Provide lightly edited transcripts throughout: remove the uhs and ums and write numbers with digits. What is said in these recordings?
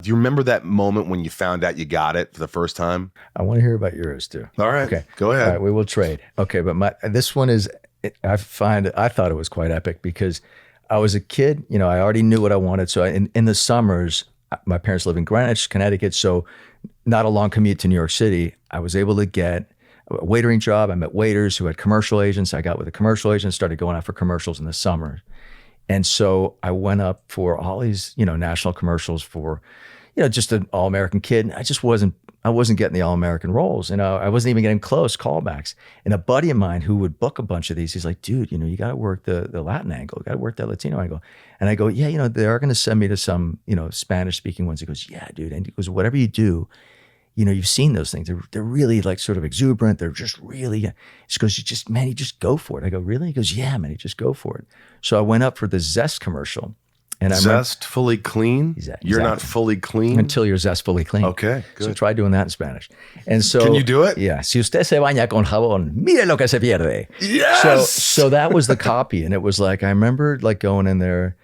Do you remember that moment when you found out you got it for the first time? I want to hear about yours too. All right. Okay. Go ahead. All right, we will trade. Okay, but this one is, I thought it was quite epic because I was a kid, I already knew what I wanted. So in the summers, my parents live in Greenwich, Connecticut, so not a long commute to New York City. I was able to get a waitering job. I met waiters who had commercial agents. I got with a commercial agent, started going out for commercials in the summer. And so I went up for all these, national commercials for, just an all-American kid. And I wasn't getting the all-American roles. I wasn't even getting close callbacks. And a buddy of mine who would book a bunch of these, he's like, dude, you got to work the Latin angle. You got to work that Latino angle. And I go, yeah, they are going to send me to some, Spanish-speaking ones. He goes, yeah, dude. And he goes, whatever you do, you've seen those things. They're really like sort of exuberant. They're just really, he goes, you just go for it. I go, really? He goes, yeah, man, you just go for it. So I went up for the Zest commercial. And Zest fully clean? Exactly. You're not fully clean? Until you're Zest fully clean. Okay, good. So try doing that in Spanish. And so, can you do it? Yeah. Si usted se baña con jabón, mire lo que se pierde. Yes! So that was the copy. And it was like, I remember like going in there,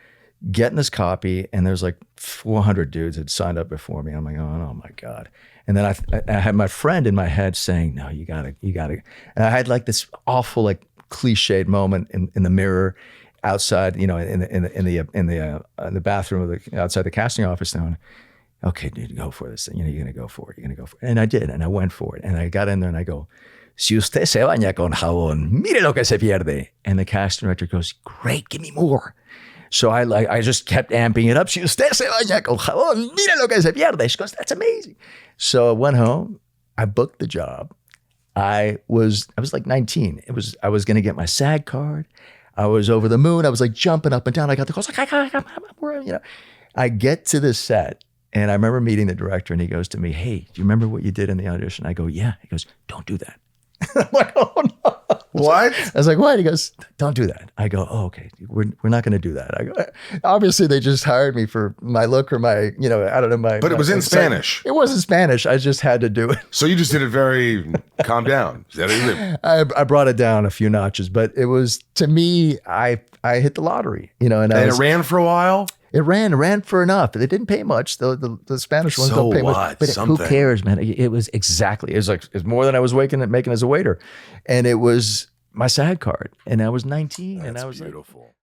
getting this copy, and there's like 400 dudes had signed up before me. I'm like, oh my God. And then I had my friend in my head saying, no, you gotta. And I had like this awful, like cliched moment in the mirror outside, in the bathroom of outside the casting office now. And, okay, dude, go for this. You're gonna go for it. You're gonna go for it. And I did, and I went for it. And I got in there and I go, si usted se baña con jabón, mire lo que se pierde. And the casting director goes, great, give me more. So I just kept amping it up. Si usted se baña con jabón, mire lo que se pierde. She goes, that's amazing. So I went home. I booked the job. I was like 19. I was gonna get my SAG card. I was over the moon. I was like jumping up and down. I got the calls. Like, I get to the set, and I remember meeting the director, and he goes to me, "Hey, do you remember what you did in the audition?" I go, "Yeah." He goes, "Don't do that." I'm like, "Oh no!" What? I was like, "What?" He goes, "Don't do that." I go, "Oh, okay. We're not going to do that." I go, obviously they just hired me for my look or my, I don't know my. But it was in Spanish. It wasn't Spanish. I just had to do it. So you just did it very calm down. Is that it? I brought it down a few notches, but it was, to me, I hit the lottery, and it ran for a while. It ran for enough. They didn't pay much. The Spanish ones don't pay much. But who cares, man? It was more than I was making as a waiter. And it was my SAG card. And I was 19. That's and I was beautiful.